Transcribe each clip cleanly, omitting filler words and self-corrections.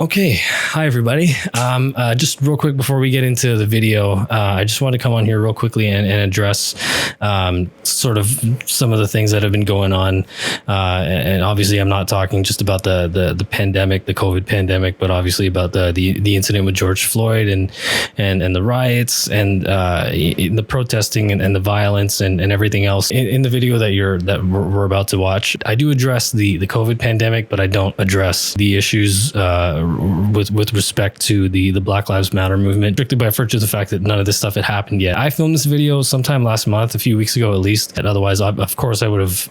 Okay, hi everybody. Just real quick before we get into the video, I just want to come on here real quickly and address sort of some of the things that have been going on. And obviously, I'm not talking just about the pandemic, the COVID pandemic, but obviously about the incident with George Floyd and the riots and the protesting and the violence and everything else. In the video that we're about to watch, I do address the COVID pandemic, but I don't address the issues with respect to the Black Lives Matter movement, strictly by virtue of the fact that none of this stuff had happened yet. I filmed this video sometime last month, a few weeks ago at least, and otherwise, of course, I would have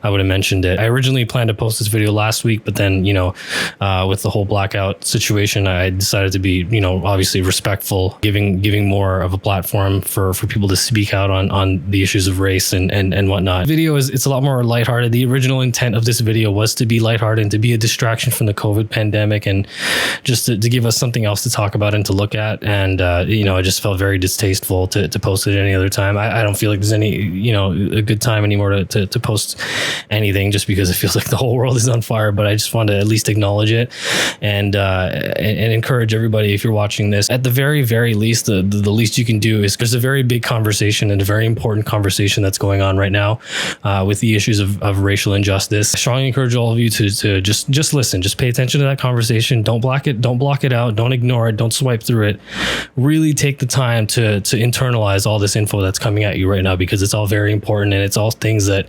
mentioned it. I originally planned to post this video last week, but then, with the whole blackout situation, I decided to be, obviously respectful, giving more of a platform for people to speak out on the issues of race and whatnot. The video it's a lot more lighthearted. The original intent of this video was to be lighthearted and to be a distraction from the COVID pandemic and just to give us something else to talk about and to look at. And, I just felt very distasteful to post it any other time. I don't feel like there's any, a good time anymore to post anything, just because it feels like the whole world is on fire. But I just want to at least acknowledge it and encourage everybody, if you're watching this, at the very, very least, the least you can do is, there's a very big conversation and a very important conversation that's going on right now with the issues of racial injustice. I strongly encourage all of you to just listen, just pay attention to that conversation. Don't block it out, don't ignore it, don't swipe through it. Really take the time to internalize all this info that's coming at you right now, because it's all very important and it's all things that,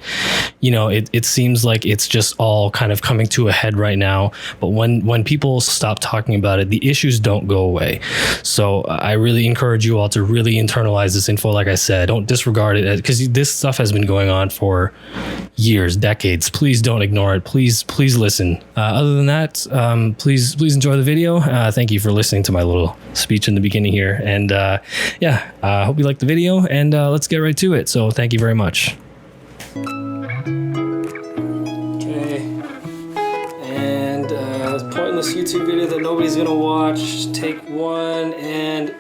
it seems like it's just all kind of coming to a head right now. But when people stop talking about it, the issues don't go away. So I really encourage you all to really internalize this info. Like I said, don't disregard it, because this stuff has been going on for years, decades. Please don't ignore it. Please listen. Other than that, please enjoy the video. Thank you for listening to my little speech in the beginning here. And hope you like the video, and let's get right to it. So thank you very much. Okay. And pointless YouTube video that nobody's gonna watch. Take one and...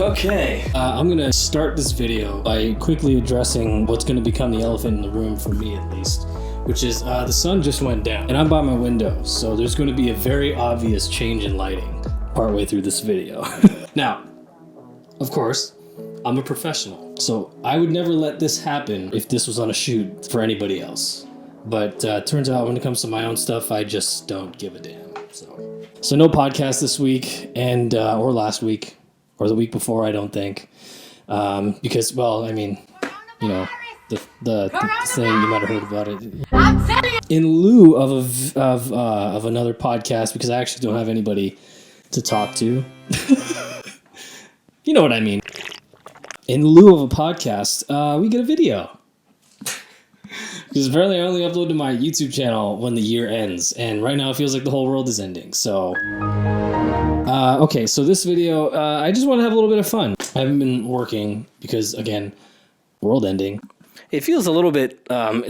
Okay, I'm gonna start this video by quickly addressing what's gonna become the elephant in the room, for me at least, which is the sun just went down and I'm by my window, so there's going to be a very obvious change in lighting partway through this video. Now, of course, I'm a professional, so I would never let this happen if this was on a shoot for anybody else. But turns out when it comes to my own stuff, I just don't give a damn. So no podcast this week, and or last week, or the week before, I don't think, because, well, I mean, the thing, you might have heard about it. In lieu of another podcast, because I actually don't have anybody to talk to. You know what I mean. In lieu of a podcast, we get a video. Because apparently I only upload to my YouTube channel when the year ends, and right now it feels like the whole world is ending, so... okay, so this video, I just want to have a little bit of fun. I haven't been working because, again, world ending. It feels a little bit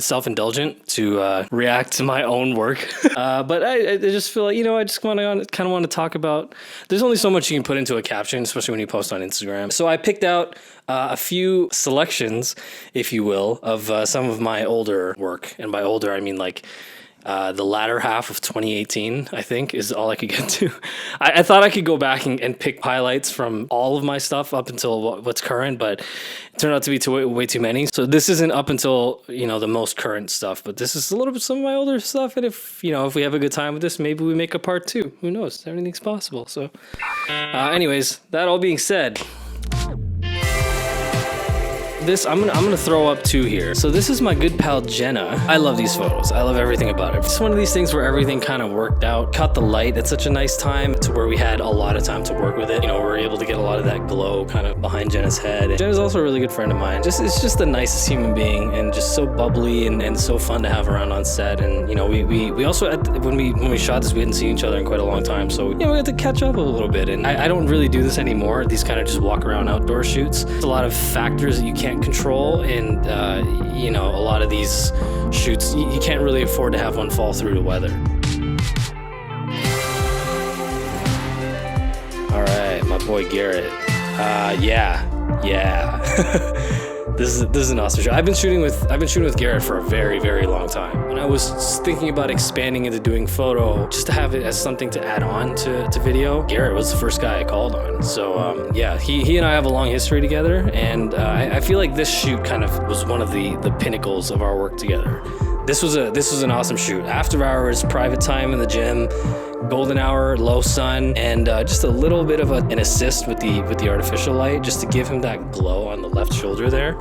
self-indulgent to react to my own work. But I just feel like, I just kind of want to talk about... There's only so much you can put into a caption, especially when you post on Instagram. So I picked out a few selections, if you will, of some of my older work. And by older, I mean like... the latter half of 2018, I think, is all I could get to. I thought I could go back and pick highlights from all of my stuff up until what's current, but it turned out to be way too many. So this isn't up until, the most current stuff, but this is a little bit some of my older stuff. And if we have a good time with this, maybe we make a part 2. Who knows? Everything's possible. So anyways, that all being said... I'm gonna throw up 2 here. So this is my good pal Jenna. I love these photos. I love everything about it. It's one of these things where everything kind of worked out. Caught the light at such a nice time to where we had a lot of time to work with it. We were able to get a lot of that glow kind of behind Jenna's head. And Jenna's also a really good friend of mine. It's just the nicest human being, and just so bubbly and so fun to have around on set. And we also when we shot this, we hadn't seen each other in quite a long time, so we had to catch up a little bit. And I don't really do this anymore. These kind of just walk around outdoor shoots. There's a lot of factors that you can't control, and a lot of these shoots you can't really afford to have one fall through to weather. All right, my boy Garrett. Yeah. This is an awesome shoot. I've been shooting with Garrett for a very, very long time. And I was thinking about expanding into doing photo just to have it as something to add on to video. Garrett was the first guy I called on. So yeah, he and I have a long history together, and I feel like this shoot kind of was one of the pinnacles of our work together. This was an awesome shoot. After hours, private time in the gym, golden hour, low sun, and just a little bit of an assist with the artificial light, just to give him that glow on the left shoulder there,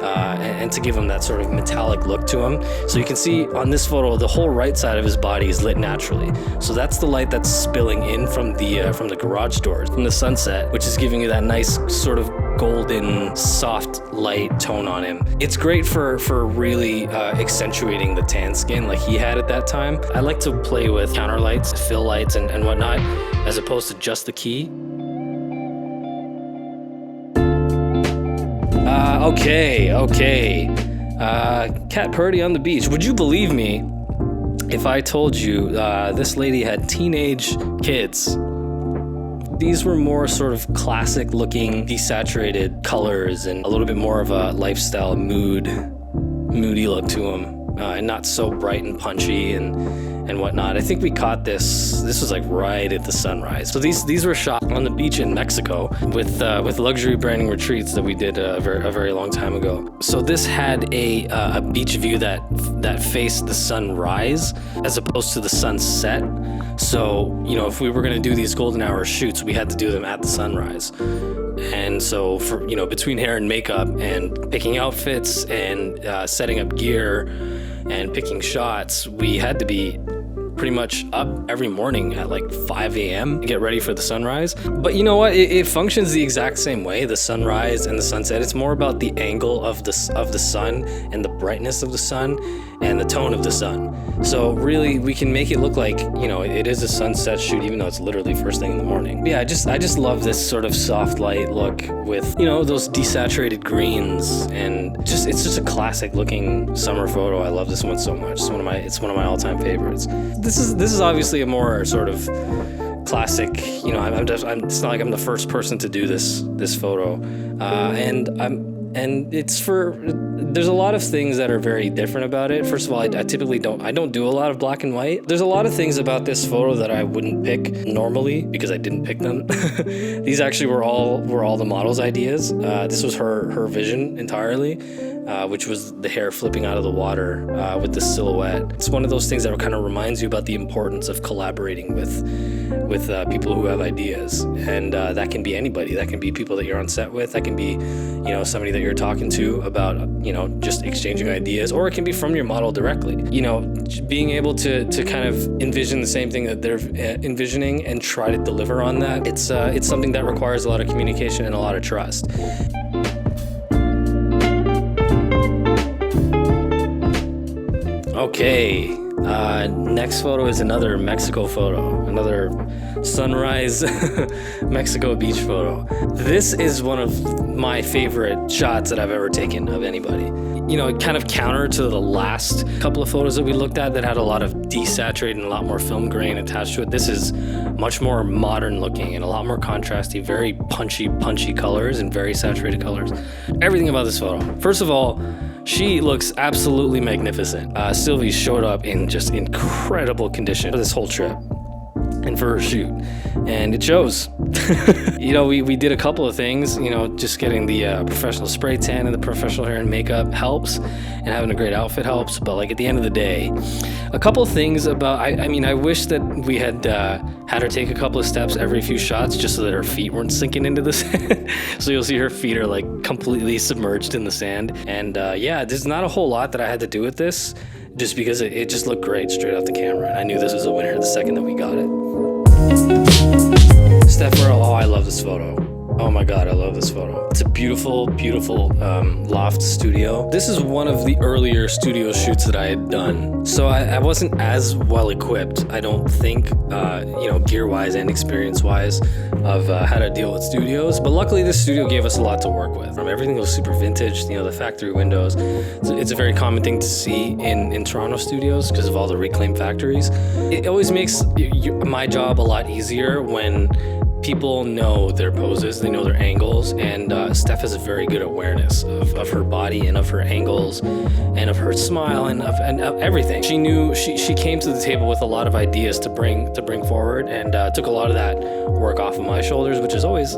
and to give him that sort of metallic look to him. So you can see on this photo, the whole right side of his body is lit naturally. So that's the light that's spilling in from the garage doors, from the sunset, which is giving you that nice sort of golden, soft light tone on him. It's great for really accentuating the tan skin like he had at that time. I like to play with counter lights, fill lights, and whatnot, as opposed to just the key. Okay. Cat Purdy on the beach. Would you believe me if I told you this lady had teenage kids? These were more sort of classic looking, desaturated colors and a little bit more of a lifestyle moody look to them, and not so bright and punchy and whatnot. I think we caught this was like right at the sunrise. So these were shot on the beach in Mexico with luxury branding retreats that we did a very long time ago. So this had a beach view that faced the sunrise as opposed to the sunset. So, you know, if we were going to do these golden hour shoots, we had to do them at the sunrise. And so for, you know, between hair and makeup and picking outfits and setting up gear and picking shots, we had to be pretty much up every morning at like 5 a.m. to get ready for the sunrise. But you know what? It functions the exact same way, the sunrise and the sunset. It's more about the angle of the sun and the brightness of the sun and the tone of the sun. So really, we can make it look like, you know, it is a sunset shoot, even though it's literally first thing in the morning. Yeah, I just love this sort of soft light look with, you know, those desaturated greens, and it's just a classic looking summer photo. I love this one so much. It's one of my all-time favorites. This is obviously a more sort of classic, you know, it's not like I'm the first person to do this photo, and there's a lot of things that are very different about it. First of all, I typically don't do a lot of black and white. There's a lot of things about this photo that I wouldn't pick normally because I didn't pick them. These actually were all the model's ideas. This was her vision entirely, which was the hair flipping out of the water with the silhouette. It's one of those things that kind of reminds you about the importance of collaborating with people who have ideas, and that can be anybody. That can be people that you're on set with. That can be, you know, somebody that you're talking to about, you know, just exchanging ideas, or it can be from your model directly. You know, being able to kind of envision the same thing that they're envisioning and try to deliver on that. It's something that requires a lot of communication and a lot of trust. Okay, next photo is another Mexico photo, another sunrise Mexico beach photo. This is one of my favorite shots that I've ever taken of anybody. You know, kind of counter to the last couple of photos that we looked at that had a lot of desaturated and a lot more film grain attached to it. This is much more modern looking and a lot more contrasty, very punchy colors and very saturated colors. Everything about this photo. First of all, she looks absolutely magnificent. SYLVIE'S showed up in just incredible condition for this whole trip and for her shoot, and it shows. You know, we did a couple of things. You know, just getting the professional spray tan and the professional hair and makeup helps, and having a great outfit helps. But like at the end of the day, a couple of things about, I mean, I wish that we had had her take a couple of steps every few shots just so that her feet weren't sinking into the sand. So you'll see her feet are like completely submerged in the sand. And yeah, there's not a whole lot that I had to do with this, just because it just looked great straight off the camera. And I knew this was a winner the second that we got it. Steph, oh, I love this photo. Oh my God, I love this photo. It's a beautiful Loft Studio. This is one of the earlier studio shoots that I had done. So I wasn't as well equipped, I don't think, you know, gear-wise and experience-wise, of how to deal with studios. But luckily, this studio gave us a lot to work with. Everything was super vintage, you know, the factory windows. It's a very common thing to see in Toronto studios because of all the reclaimed factories. It always makes my job a lot easier when people know their poses, they know their angles, and Steph has a very good awareness of her body and of her angles and of her smile and of everything. She knew she came to the table with a lot of ideas to bring forward, and took a lot of that work off of my shoulders, which is always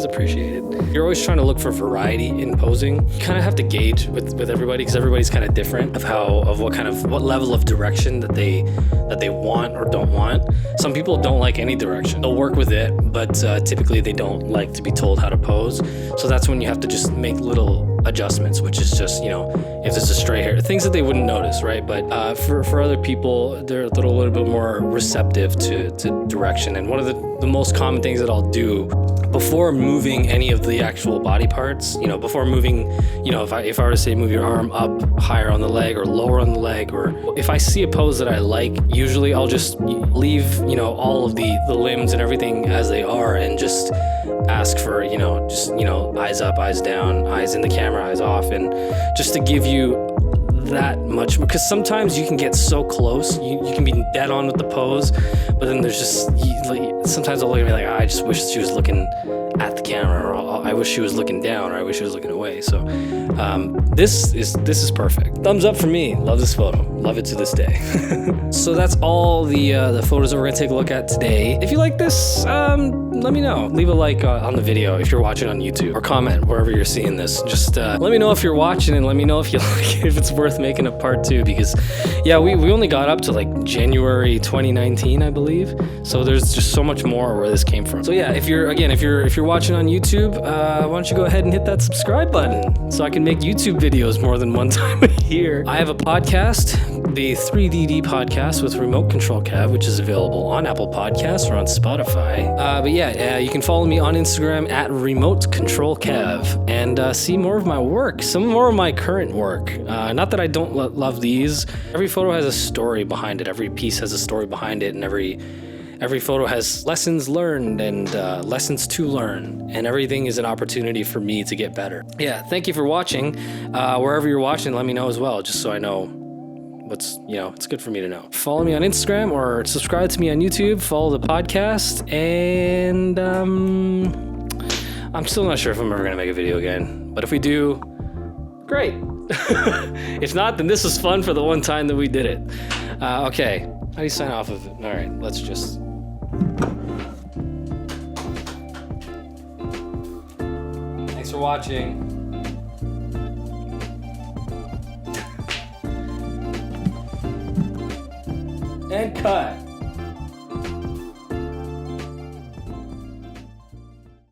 appreciated. You're always trying to look for variety in posing. You kind of have to gauge with everybody, because everybody's kind of different of what level of direction that they want or don't want. Some people don't like any direction. They'll work with it, but typically they don't like to be told how to pose. So that's when you have to just make little adjustments, which is just, if there's a stray hair, things that they wouldn't notice, right? But for other people, they're a little bit more receptive to direction. And one of the most common things that I'll do before moving any of the actual body parts, before moving, if I were to say move your arm up higher on the leg or lower on the leg, or if I see a pose that I like, usually I'll just leave, all of the limbs and everything as they are, and just ask for, eyes up, eyes down, eyes in the camera, eyes off, and just to give you that much, because sometimes you can get so close, you can be dead on with the pose, but then there's just, sometimes I'll look at me like, I just wish she was looking at the camera, or I wish she was looking down, or I wish she was looking away. So this is perfect. Thumbs up for me. Love this photo. Love it to this day. So that's all the photos that we're gonna take a look at today. If you like this, let me know. Leave a like on the video if you're watching on YouTube, or comment wherever you're seeing this. Just let me know if you're watching, and let me know if you like it, if it's worth making a part 2, because yeah, we only got up to like January 2019, I believe. So there's just so much more where this came from. So yeah, if you're watching on YouTube, why don't you go ahead and hit that subscribe button so I can make YouTube videos more than one time a year. I have a podcast, the 3DD podcast with Remote Control Kev, which is available on Apple Podcasts or on Spotify. But yeah, you can follow me on Instagram at Remote Control Kev, and see more of my work, some more of my current work. Not that I don't love these. Every photo has a story behind it. Every piece has a story behind it, and every photo has lessons learned and lessons to learn, and everything is an opportunity for me to get better. Yeah, thank you for watching. Wherever you're watching, let me know as well, just so I know what's, it's good for me to know. Follow me on Instagram or subscribe to me on YouTube, follow the podcast, and I'm still not sure if I'm ever gonna make a video again, but if we do, great. If not, then this was fun for the one time that we did it. Okay, how do you sign off of it? All right, let's just... Thanks for watching. And cut.